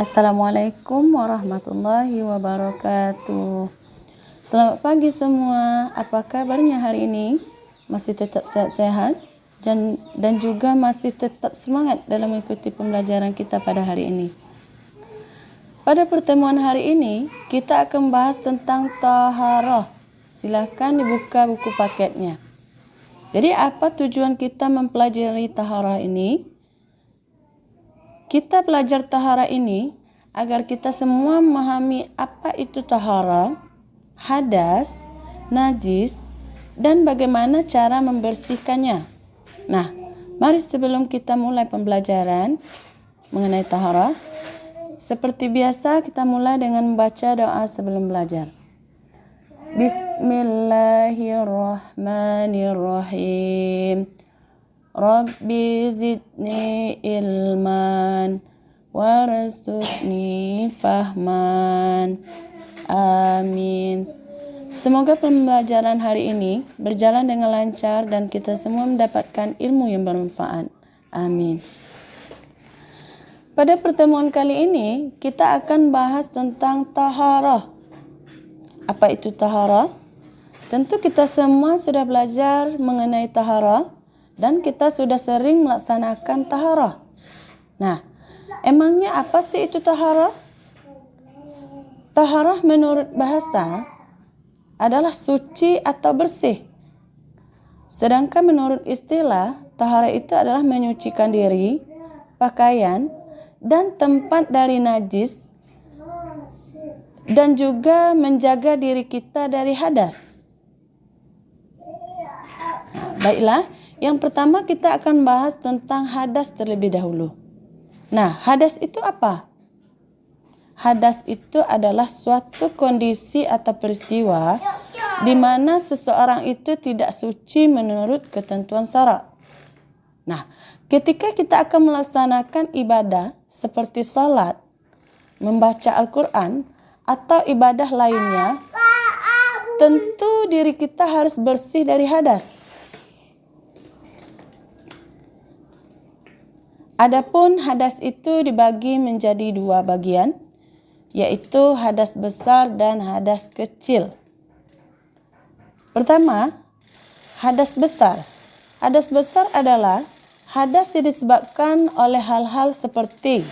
Assalamualaikum warahmatullahi wabarakatuh. Selamat pagi semua. Apa kabarnya hari ini? Masih tetap sehat-sehat dan juga masih tetap semangat dalam mengikuti pembelajaran kita pada hari ini. Pada pertemuan hari ini, kita akan bahas tentang taharah. Silakan dibuka buku paketnya. Jadi apa tujuan kita mempelajari taharah ini? Kita belajar taharah ini agar kita semua memahami apa itu taharah, hadas, najis, dan bagaimana cara membersihkannya. Nah, mari sebelum kita mulai pembelajaran mengenai taharah, seperti biasa kita mulai dengan membaca doa sebelum belajar. Bismillahirrahmanirrahim. Rabbi zidni ilman warzuqni fahman. Amin. Semoga pembelajaran hari ini berjalan dengan lancar dan kita semua mendapatkan ilmu yang bermanfaat. Amin. Pada pertemuan kali ini kita akan bahas tentang taharah. Apa itu taharah? Tentu kita semua sudah belajar mengenai taharah dan kita sudah sering melaksanakan taharah. Nah, emangnya apa sih itu taharah? Taharah menurut bahasa adalah suci atau bersih. Sedangkan menurut istilah, taharah itu adalah menyucikan diri, pakaian, dan tempat dari najis, dan juga menjaga diri kita dari hadas. Baiklah, yang pertama kita akan bahas tentang hadas terlebih dahulu. Nah, hadas itu apa? Hadas itu adalah suatu kondisi atau peristiwa di mana seseorang itu tidak suci menurut ketentuan syara'. Nah, ketika kita akan melaksanakan ibadah seperti salat, membaca Al-Quran, atau ibadah lainnya, tentu diri kita harus bersih dari hadas. Adapun hadas itu dibagi menjadi dua bagian, yaitu hadas besar dan hadas kecil. Pertama, hadas besar. Hadas besar adalah hadas yang disebabkan oleh hal-hal seperti: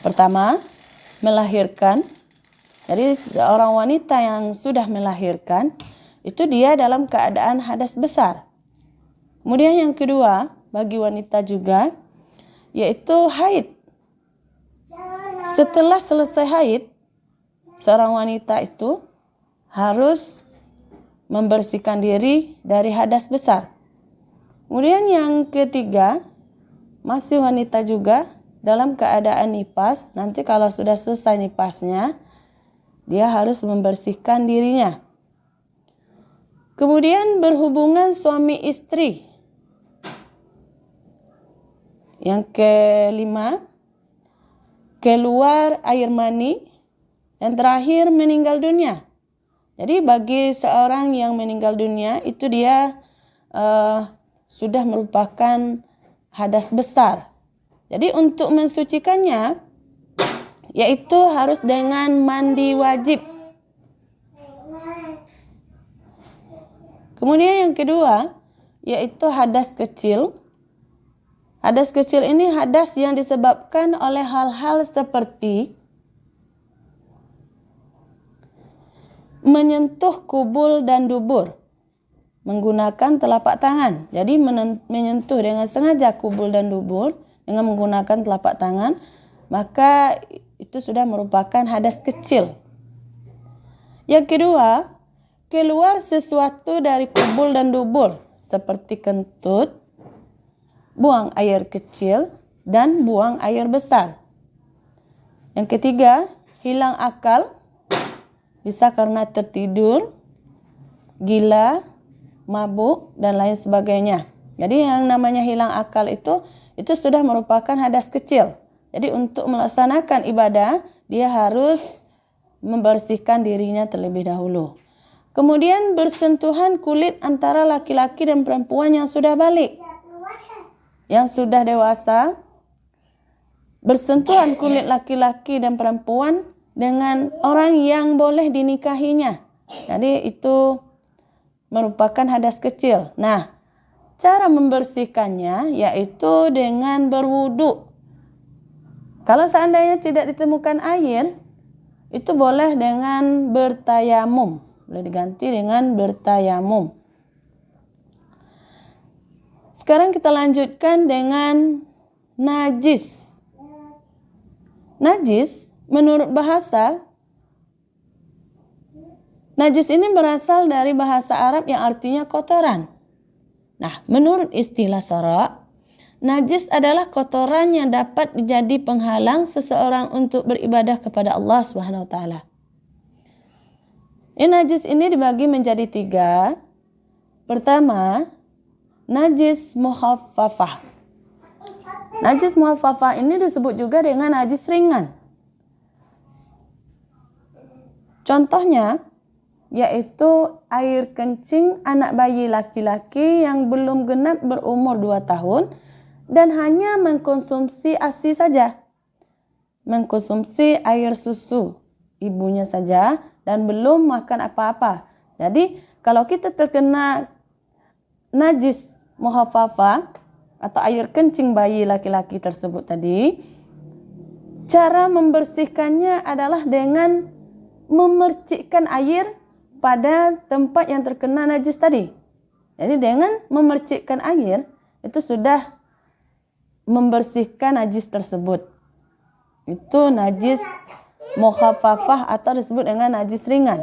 pertama, melahirkan. Jadi seorang wanita yang sudah melahirkan, itu dia dalam keadaan hadas besar. Kemudian yang kedua, bagi wanita juga, yaitu haid. Setelah selesai haid, seorang wanita itu harus membersihkan diri dari hadas besar. Kemudian yang ketiga, masih wanita juga dalam keadaan nifas. Nanti kalau sudah selesai nifasnya, dia harus membersihkan dirinya. Kemudian berhubungan suami istri. Yang kelima, keluar air mani. Yang terakhir, meninggal dunia. Jadi bagi seorang yang meninggal dunia, itu dia sudah merupakan hadas besar. Jadi untuk mensucikannya, yaitu harus dengan mandi wajib. Kemudian yang kedua, yaitu hadas kecil. Hadas kecil ini hadas yang disebabkan oleh hal-hal seperti menyentuh kubul dan dubur menggunakan telapak tangan. Jadi menyentuh dengan sengaja kubul dan dubur dengan menggunakan telapak tangan, maka itu sudah merupakan hadas kecil. Yang kedua, keluar sesuatu dari kubul dan dubur seperti kentut, buang air kecil, dan buang air besar. Yang ketiga, hilang akal, bisa karena tertidur, gila, mabuk, dan lain sebagainya. Jadi yang namanya hilang akal itu sudah merupakan hadas kecil. Jadi untuk melaksanakan ibadah, dia harus membersihkan dirinya terlebih dahulu. Kemudian bersentuhan kulit antara laki-laki dan perempuan yang sudah balik. Yang sudah dewasa, bersentuhan kulit laki-laki dan perempuan dengan orang yang boleh dinikahinya. Jadi itu merupakan hadas kecil. Nah, cara membersihkannya yaitu dengan berwudu. Kalau seandainya tidak ditemukan air, itu boleh dengan bertayamum. Boleh diganti dengan bertayamum. Sekarang kita lanjutkan dengan najis. Najis, menurut bahasa, najis ini berasal dari bahasa Arab yang artinya kotoran. Nah, menurut istilah syara', najis adalah kotoran yang dapat menjadi penghalang seseorang untuk beribadah kepada Allah Subhanahu wa taala. Najis ini dibagi menjadi 3. Pertama, najis muhaffafah. Najis muhaffafah ini disebut juga dengan najis ringan. Contohnya yaitu air kencing anak bayi laki-laki yang belum genap berumur 2 tahun dan hanya mengkonsumsi ASI saja. Mengkonsumsi air susu ibunya saja dan belum makan apa-apa. Jadi kalau kita terkena najis muhaffafah atau air kencing bayi laki-laki tersebut tadi, cara membersihkannya adalah dengan memercikkan air pada tempat yang terkena najis tadi. Jadi dengan memercikkan air itu sudah membersihkan najis tersebut. Itu najis muhaffafah atau disebut dengan najis ringan.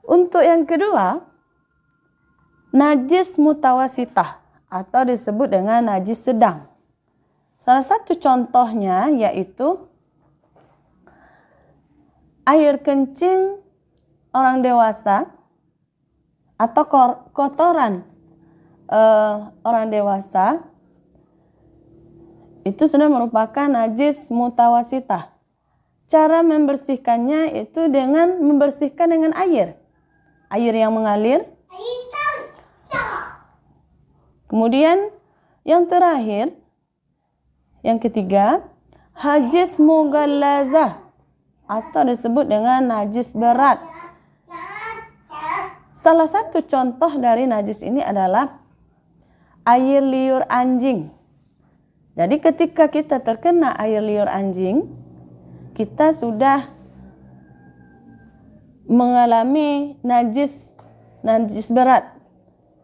Untuk yang kedua, najis mutawasitah atau disebut dengan najis sedang. Salah satu contohnya yaitu air kencing orang dewasa atau kotoran orang dewasa itu sudah merupakan najis mutawasitah. Cara membersihkannya itu dengan membersihkan dengan air yang mengalir. Kemudian yang terakhir, yang ketiga, hajis mughallazah atau disebut dengan najis berat. Salah satu contoh dari najis ini adalah air liur anjing. Jadi ketika kita terkena air liur anjing, kita sudah mengalami najis berat.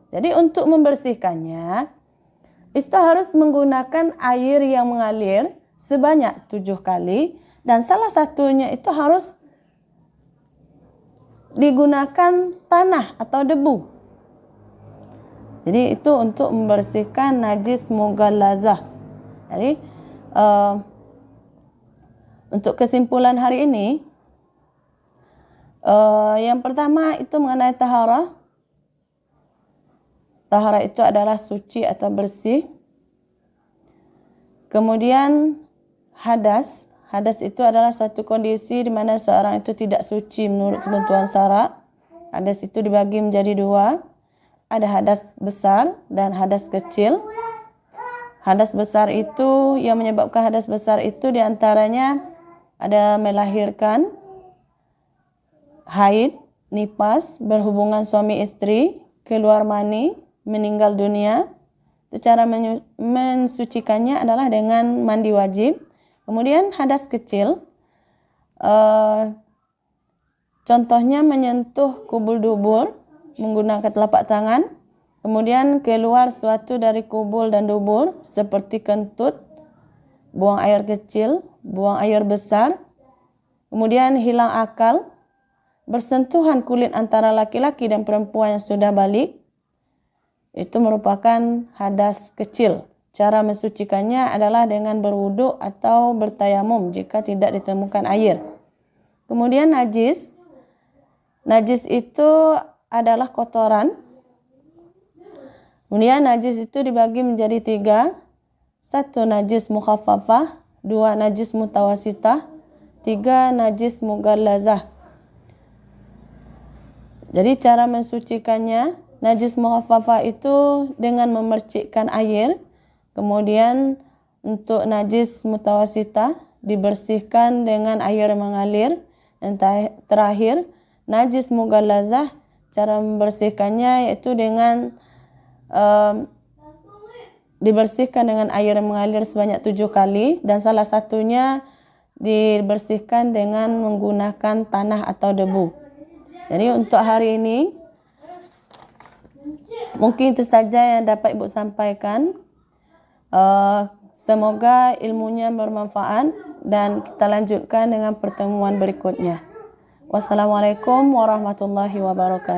Jadi untuk membersihkannya, itu harus menggunakan air yang mengalir sebanyak 7 kali. Dan salah satunya itu harus digunakan tanah atau debu. Jadi itu untuk membersihkan najis mughallazah. Jadi untuk kesimpulan hari ini, yang pertama itu mengenai taharah. Taharah itu adalah suci atau bersih. Kemudian hadas. Hadas itu adalah suatu kondisi di mana seorang itu tidak suci menurut ketentuan syara'. Hadas itu dibagi menjadi 2. Ada hadas besar dan hadas kecil. Hadas besar itu, yang menyebabkan hadas besar itu diantaranya ada melahirkan, haid, nifas, berhubungan suami istri, keluar mani, meninggal dunia. Itu cara mensucikannya adalah dengan mandi wajib. Kemudian hadas kecil, contohnya menyentuh kubul dubur menggunakan telapak tangan. Kemudian keluar suatu dari kubul dan dubur seperti kentut, buang air kecil, buang air besar. Kemudian hilang akal, bersentuhan kulit antara laki-laki dan perempuan yang sudah balik. Itu merupakan hadas kecil. Cara mensucikannya adalah dengan berwudu atau bertayamum jika tidak ditemukan air. Kemudian najis. Najis itu adalah kotoran. Kemudian najis itu dibagi menjadi 3. 1 najis mukhaffafah, 2 najis mutawasitah, 3 najis mughallazah. Jadi cara mensucikannya, najis mukhaffafah itu dengan memercikkan air. Kemudian untuk najis mutawasitah dibersihkan dengan air mengalir. Yang terakhir, najis mughallazah, cara membersihkannya yaitu dengan dibersihkan dengan air mengalir sebanyak 7 kali, dan salah satunya dibersihkan dengan menggunakan tanah atau debu. Jadi untuk hari ini mungkin itu saja yang dapat Ibu sampaikan. Semoga ilmunya bermanfaat dan kita lanjutkan dengan pertemuan berikutnya. Wassalamualaikum warahmatullahi wabarakatuh.